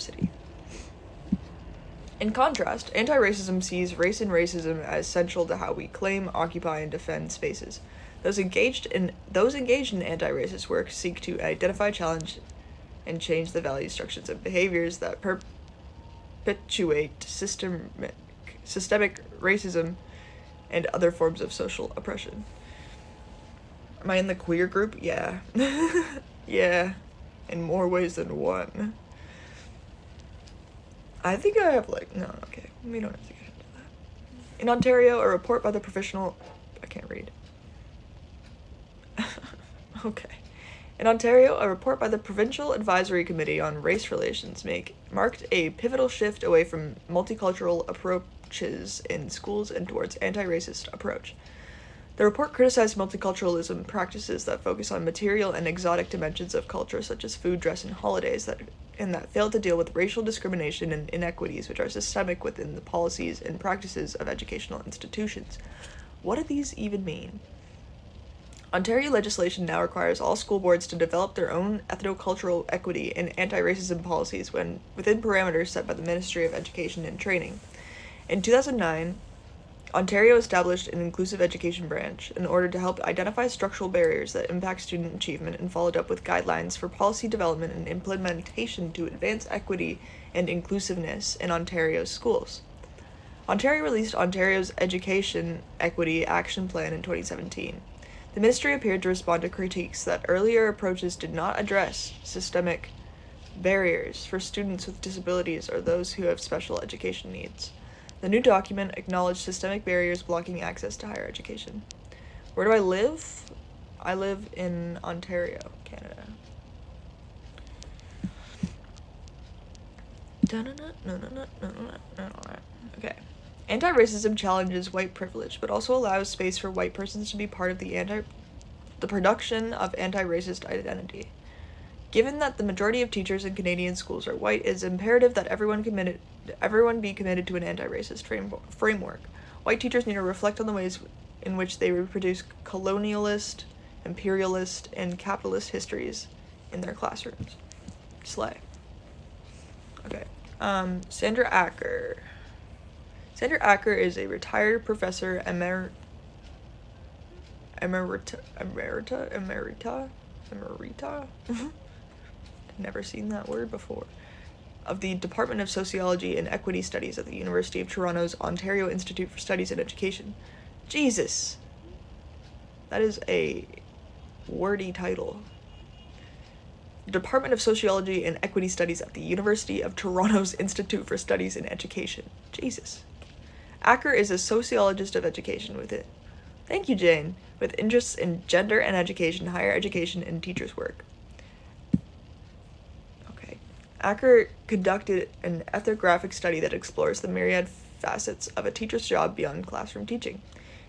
diversity. In contrast, anti-racism sees race and racism as central to how we claim, occupy, and defend spaces. Those engaged in anti-racist work seek to identify, challenge, and change the value structures and behaviors that perpetuate systemic racism and other forms of social oppression. Am I in the queer group? Yeah. Yeah. In more ways than one. I think I have no, okay. We don't have to get into that. In Ontario, a report by the professional... I can't read. Okay. In Ontario, a report by the Provincial Advisory Committee on Race Relations marked a pivotal shift away from multicultural approaches in schools and towards anti-racist approach. The report criticized multiculturalism practices that focus on material and exotic dimensions of culture, such as food, dress, and holidays, that failed to deal with racial discrimination and inequities which are systemic within the policies and practices of educational institutions. What do these even mean? Ontario legislation now requires all school boards to develop their own ethnocultural equity and anti-racism policies within parameters set by the Ministry of Education and Training. In 2009, Ontario established an inclusive education branch in order to help identify structural barriers that impact student achievement and followed up with guidelines for policy development and implementation to advance equity and inclusiveness in Ontario's schools. Ontario released Ontario's Education Equity Action Plan in 2017. The ministry appeared to respond to critiques that earlier approaches did not address systemic barriers for students with disabilities or those who have special education needs. The new document acknowledged systemic barriers blocking access to higher education. Where do I live? I live in Ontario, Canada. Okay. Anti-racism challenges white privilege, but also allows space for white persons to be part of the production of anti-racist identity. Given that the majority of teachers in Canadian schools are white, it is imperative that everyone be committed to an anti-racist framework. White teachers need to reflect on the ways in which they reproduce colonialist, imperialist, and capitalist histories in their classrooms. Slay. Okay. Sandra Acker. Sandra Acker is a retired professor emerita? Never seen that word before. Of the Department of Sociology and Equity Studies at the University of Toronto's Ontario Institute for Studies in Education. Jesus! That is a wordy title. Department of Sociology and Equity Studies at the University of Toronto's Institute for Studies in Education. Jesus. Acker is a sociologist of education Thank you, Jane. With interests in gender and education, higher education, and teachers' work. Okay. Acker conducted an ethnographic study that explores the myriad facets of a teacher's job beyond classroom teaching.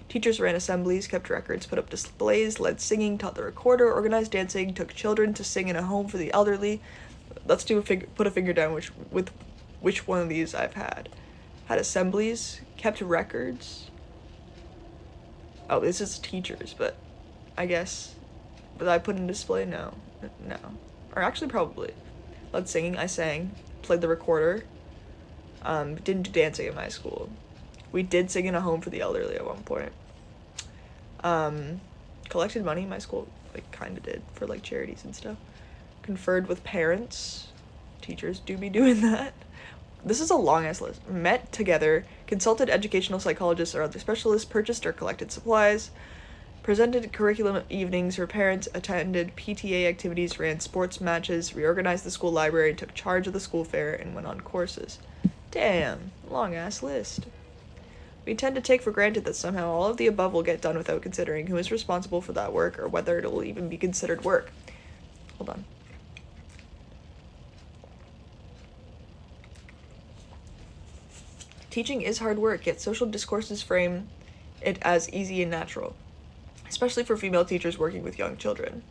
Teachers ran assemblies, kept records, put up displays, led singing, taught the recorder, organized dancing, took children to sing in a home for the elderly. Let's put a finger down which one of these I've had. Had assemblies, kept records. Oh, this is teachers, but I guess. But I put in display? No. Or actually, probably. Led singing, I sang. Played the recorder. Didn't do dancing at my school. We did sing in a home for the elderly at one point. Collected money, my school, kind of did, for, charities and stuff. Conferred with parents. Teachers do be doing that. This is a long-ass list. Met together, consulted educational psychologists or other specialists, purchased or collected supplies, presented curriculum evenings for parents, attended PTA activities, ran sports matches, reorganized the school library, took charge of the school fair, and went on courses. Damn, long-ass list. We tend to take for granted that somehow all of the above will get done without considering who is responsible for that work or whether it will even be considered work. Hold on. Teaching is hard work, yet social discourses frame it as easy and natural, especially for female teachers working with young children.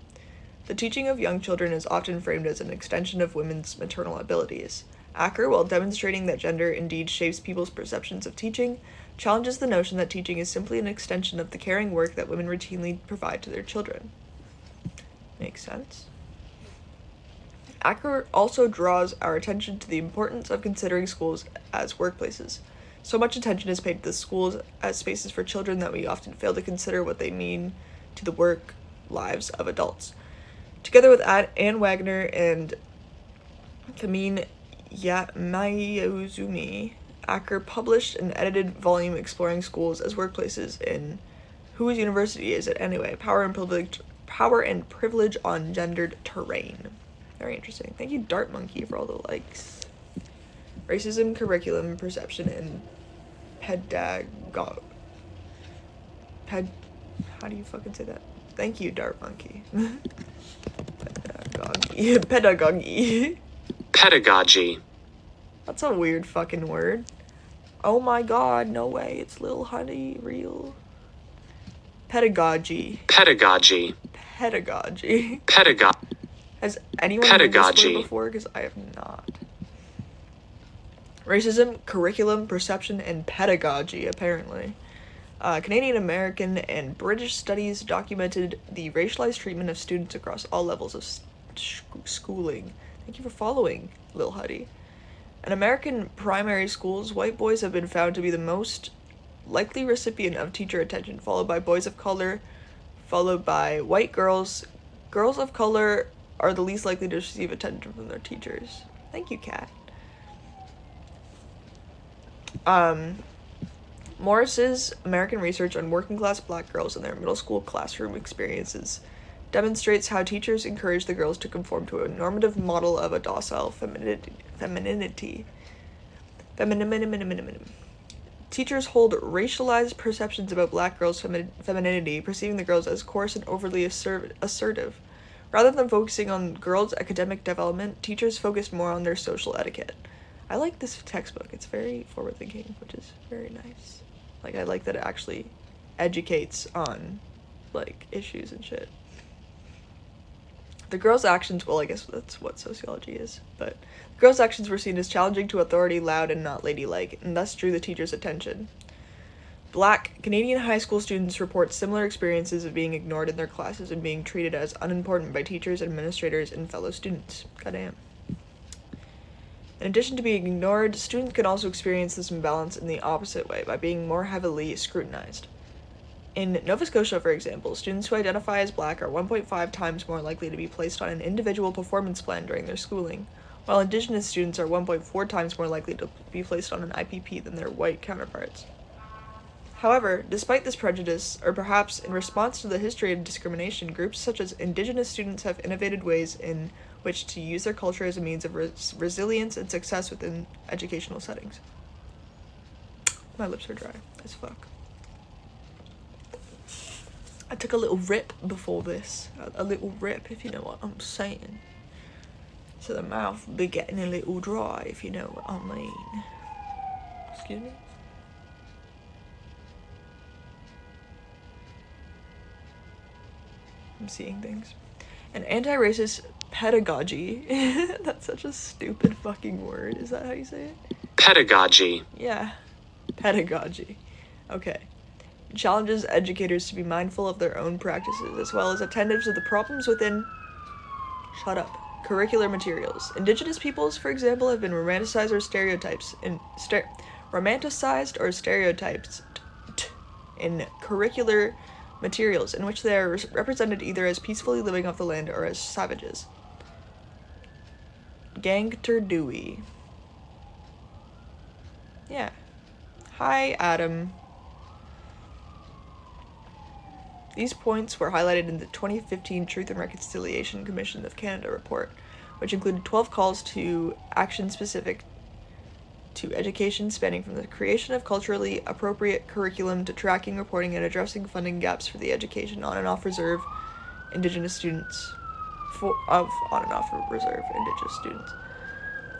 The teaching of young children is often framed as an extension of women's maternal abilities. Acker, while demonstrating that gender indeed shapes people's perceptions of teaching, challenges the notion that teaching is simply an extension of the caring work that women routinely provide to their children. Makes sense. Acker also draws our attention to the importance of considering schools as workplaces. So much attention is paid to the schools as spaces for children that we often fail to consider what they mean to the work lives of adults. Together with Anne Wagner and Kamine Mayuzumi, Acker published an edited volume exploring schools as workplaces in Whose University Is It Anyway? Power and Privilege on Gendered Terrain. Very interesting. Thank you, Dart Monkey, for all the likes. Racism, Curriculum, Perception, and how do you fucking say that? Thank you, Dart Monkey. Pedagogy. Pedagogy. That's a weird fucking word. Oh my god, no way, it's Lil Honey real. Pedagogy. Pedagogy. Pedagogy. Has anyone heard this word before? Because I have not. Racism, Curriculum, Perception, and Pedagogy, apparently. Canadian American and British studies documented the racialized treatment of students across all levels of schooling. Thank you for following, Lil Huddy. In American primary schools, white boys have been found to be the most likely recipient of teacher attention, followed by boys of color, followed by white girls. Girls of color are the least likely to receive attention from their teachers. Thank you, Kat. Morris's American research on working-class black girls and their middle school classroom experiences demonstrates how teachers encourage the girls to conform to a normative model of a docile femininity. Teachers hold racialized perceptions about black girls' femininity, perceiving the girls as coarse and overly assertive. Rather than focusing on girls' academic development, teachers focused more on their social etiquette. I like this textbook. It's very forward-thinking, which is very nice. Like, I like that it actually educates on, like, issues and shit. The girls' actions, well, I guess that's what sociology is, but the girls' actions were seen as challenging to authority, loud, and not ladylike, and thus drew the teacher's attention. Black Canadian high school students report similar experiences of being ignored in their classes and being treated as unimportant by teachers, administrators, and fellow students. Goddamn. In addition to being ignored, students can also experience this imbalance in the opposite way, by being more heavily scrutinized. In Nova Scotia, for example, students who identify as black are 1.5 times more likely to be placed on an individual performance plan during their schooling, while Indigenous students are 1.4 times more likely to be placed on an IPP than their white counterparts. However, despite this prejudice, or perhaps in response to the history of discrimination, groups such as Indigenous students have innovated ways in which to use their culture as a means of resilience and success within educational settings. My lips are dry as fuck. I took a little rip before this. A little rip, if you know what I'm saying. So the mouth will be getting a little dry, if you know what I mean. Excuse me? I'm seeing things. An anti-racist pedagogy. That's such a stupid fucking word. Is that how you say it? Pedagogy. Yeah. Pedagogy. Okay. It challenges educators to be mindful of their own practices, as well as attentive to the problems within curricular materials. Indigenous peoples, for example, have been romanticized or stereotyped in curricular materials in which they are represented either as peacefully living off the land or as savages. Gangter Dewey. Yeah. Hi, Adam. These points were highlighted in the 2015 Truth and Reconciliation Commission of Canada report, which included 12 calls to action specific to education, spanning from the creation of culturally appropriate curriculum to tracking, reporting, and addressing funding gaps for the education on and off reserve Indigenous students.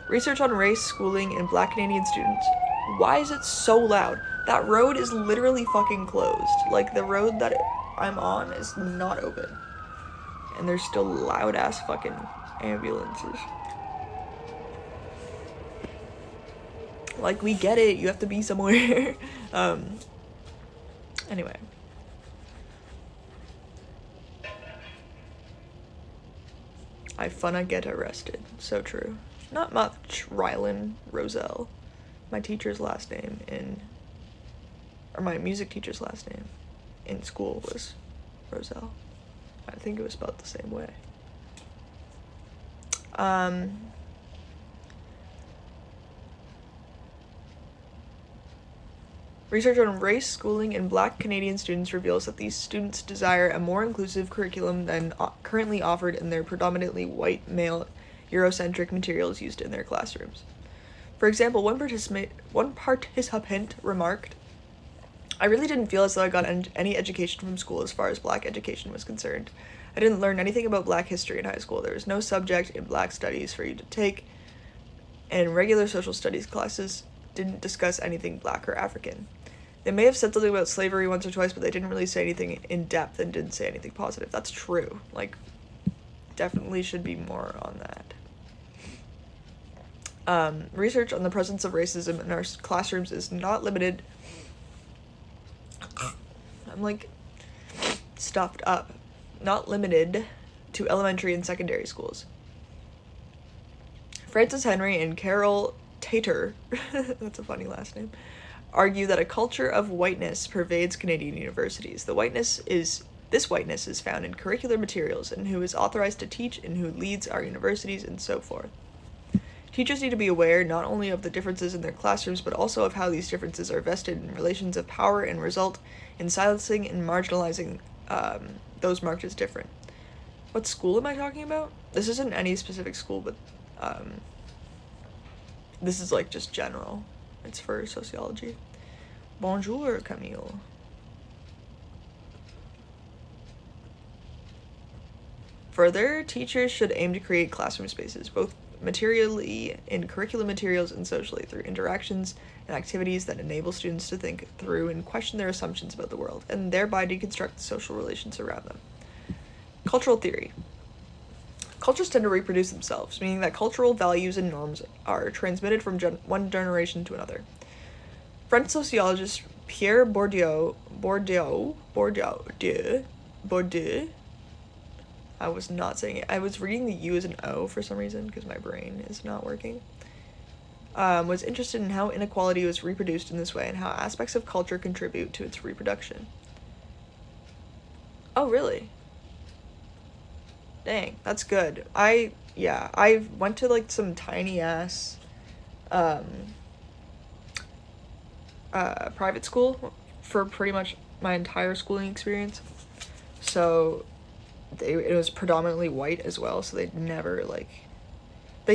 Research on race, schooling, and Black Canadian students. Why is it so loud? That road is literally fucking closed. Like, the road that I'm on is not open. And there's still loud ass fucking ambulances. Like, we get it, you have to be somewhere. Anyway. I funna get arrested. So true. Not much Rylan Roselle. My teacher's last name or my music teacher's last name in school was Roselle. I think it was spelled the same way. Research on race schooling in Black Canadian students reveals that these students desire a more inclusive curriculum than currently offered in their predominantly white, male, Eurocentric materials used in their classrooms. For example, one participant remarked, "I really didn't feel as though I got any education from school as far as Black education was concerned. I didn't learn anything about Black history in high school. There was no subject in Black studies for you to take, and regular social studies classes didn't discuss anything Black or African. They may have said something about slavery once or twice, but they didn't really say anything in depth and didn't say anything positive." That's true. Like, definitely should be more on that. Research on the presence of racism in our classrooms is not limited. I'm like stuffed up. Not limited to elementary and secondary schools. Francis Henry and Carol Tater, that's a funny last name, argue that a culture of whiteness pervades Canadian universities. This whiteness is found in curricular materials and who is authorized to teach and who leads our universities and so forth. Teachers need to be aware not only of the differences in their classrooms, but also of how these differences are vested in relations of power and result in silencing and marginalizing those marked as different. What school am I talking about? This isn't any specific school, but this is like just general. It's for sociology. Bonjour, Camille. Further, teachers should aim to create classroom spaces, both materially in curriculum materials and socially through interactions and activities that enable students to think through and question their assumptions about the world, and thereby deconstruct the social relations around them. Cultural theory. Cultures tend to reproduce themselves, meaning that cultural values and norms are transmitted from one generation to another. French sociologist Pierre Bourdieu, I was not saying it. I was reading the U as an O for some reason because my brain is not working. Was interested in how inequality was reproduced in this way and how aspects of culture contribute to its reproduction. Oh, really? Dang, that's good. I went to like some tiny ass private school for pretty much my entire schooling experience. So it was predominantly white as well, so they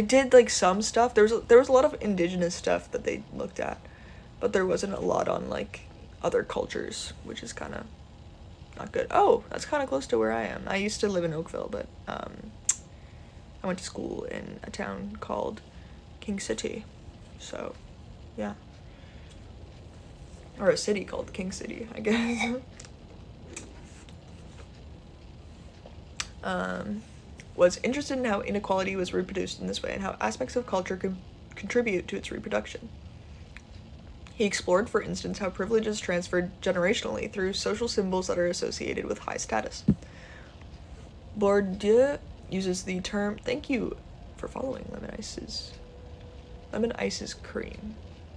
did like some stuff. There was a lot of indigenous stuff that they looked at, but there wasn't a lot on like other cultures, which is kind of not good. Oh, that's kind of close to where I am. I used to live in Oakville, but I went to school in a town called King City. So, yeah. Or a city called King City, I guess. Was interested in how inequality was reproduced in this way and how aspects of culture contribute to its reproduction. He explored, for instance, how privilege is transferred generationally through social symbols that are associated with high status. Bourdieu uses the term, thank you for following Lemon Ice's cream,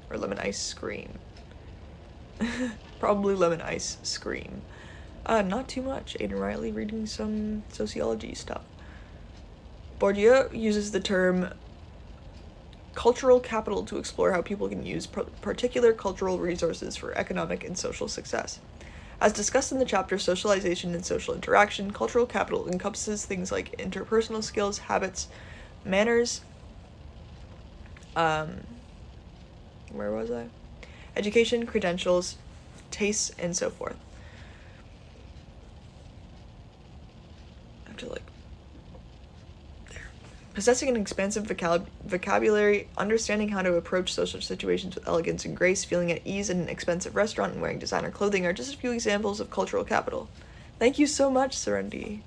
or Lemon Ice Scream. Probably Lemon Ice Scream. Not too much. Aiden Riley reading some sociology stuff. Bourdieu uses the term cultural capital to explore how people can use particular cultural resources for economic and social success. As discussed in the chapter Socialization and Social Interaction, cultural capital encompasses things like interpersonal skills, habits, manners, where was I? Education, credentials, tastes, and so forth. I have to there. Possessing an expansive vocabulary, understanding how to approach social situations with elegance and grace, feeling at ease in an expensive restaurant, and wearing designer clothing are just a few examples of cultural capital. Thank you so much, Serenity.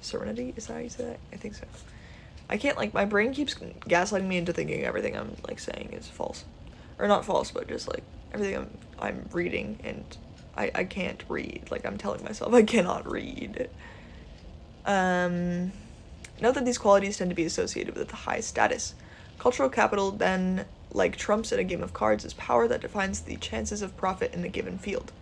Serenity? Is that how you say that? I think so. I can't, my brain keeps gaslighting me into thinking everything I'm, saying is false. Or not false, but just, everything I'm reading, and I can't read. I'm telling myself I cannot read. Note that these qualities tend to be associated with high status. Cultural capital, then, like trumps in a game of cards, is power that defines the chances of profit in a given field.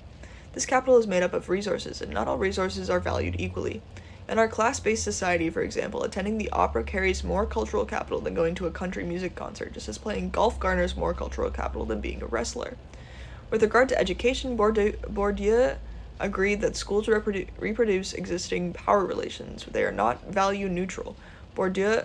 This capital is made up of resources, and not all resources are valued equally. In our class-based society, for example, attending the opera carries more cultural capital than going to a country music concert, just as playing golf garners more cultural capital than being a wrestler. With regard to education, Bourdieu agreed that schools reproduce existing power relations. They are not value neutral. Bourdieu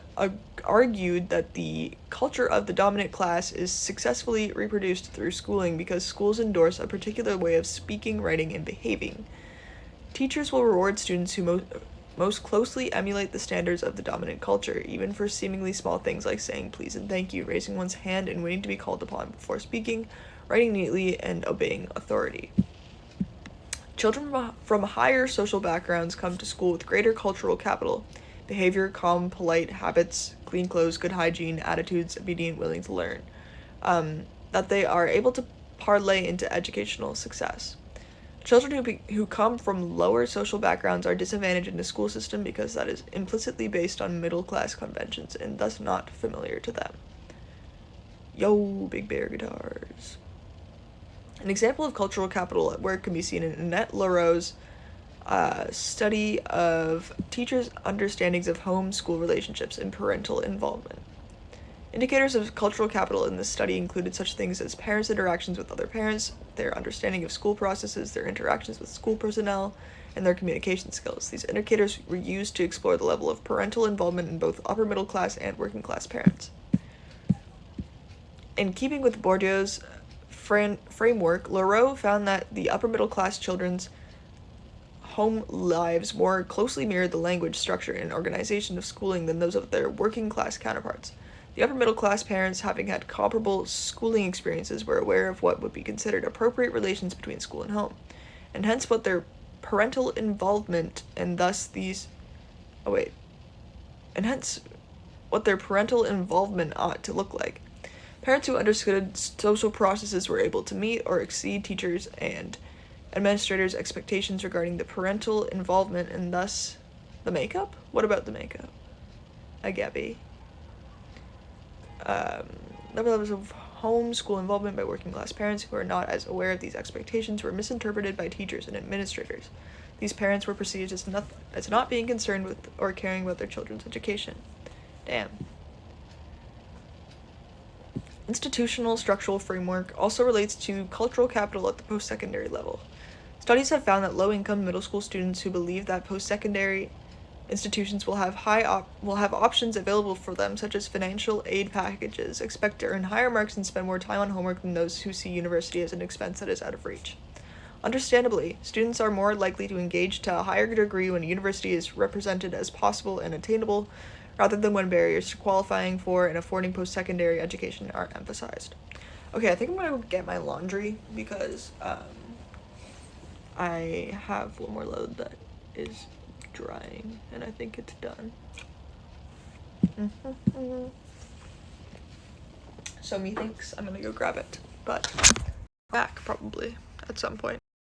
argued that the culture of the dominant class is successfully reproduced through schooling because schools endorse a particular way of speaking, writing, and behaving. Teachers will reward students who most closely emulate the standards of the dominant culture, even for seemingly small things like saying please and thank you, raising one's hand and waiting to be called upon before speaking, writing neatly, and obeying authority. Children from higher social backgrounds come to school with greater cultural capital: behavior, calm, polite, habits, clean clothes, good hygiene, attitudes, obedient, willing to learn, that they are able to parlay into educational success. Children who come from lower social backgrounds are disadvantaged in the school system because that is implicitly based on middle-class conventions and thus not familiar to them. Yo, big bear guitars. An example of cultural capital at work can be seen in Annette Lareau's study of teachers' understandings of home-school relationships and parental involvement. Indicators of cultural capital in this study included such things as parents' interactions with other parents, their understanding of school processes, their interactions with school personnel, and their communication skills. These indicators were used to explore the level of parental involvement in both upper middle class and working class parents. In keeping with Bourdieu's framework, Lareau found that the upper middle class children's home lives more closely mirrored the language, structure, and organization of schooling than those of their working class counterparts. The upper middle class parents, having had comparable schooling experiences, were aware of what would be considered appropriate relations between school and home, and hence what their parental involvement and thus what their parental involvement ought to look like. Parents who understood social processes were able to meet or exceed teachers' and administrators' expectations regarding the parental involvement and thus the makeup? What about the makeup? Gabby. Levels of home school involvement by working class parents who are not as aware of these expectations were misinterpreted by teachers and administrators. These parents were perceived as not being concerned with or caring about their children's education. Damn. Institutional structural framework also relates to cultural capital at the post-secondary level. Studies have found that low-income middle school students who believe that post-secondary institutions will have options available for them, such as financial aid packages, expect to earn higher marks and spend more time on homework than those who see university as an expense that is out of reach. Understandably, students are more likely to engage to a higher degree when university is represented as possible and attainable, rather than when barriers to qualifying for and affording post-secondary education are emphasized. Okay, I think I'm gonna get my laundry because I have one more load that is drying and I think it's done. So methinks I'm gonna go grab it, but back probably at some point.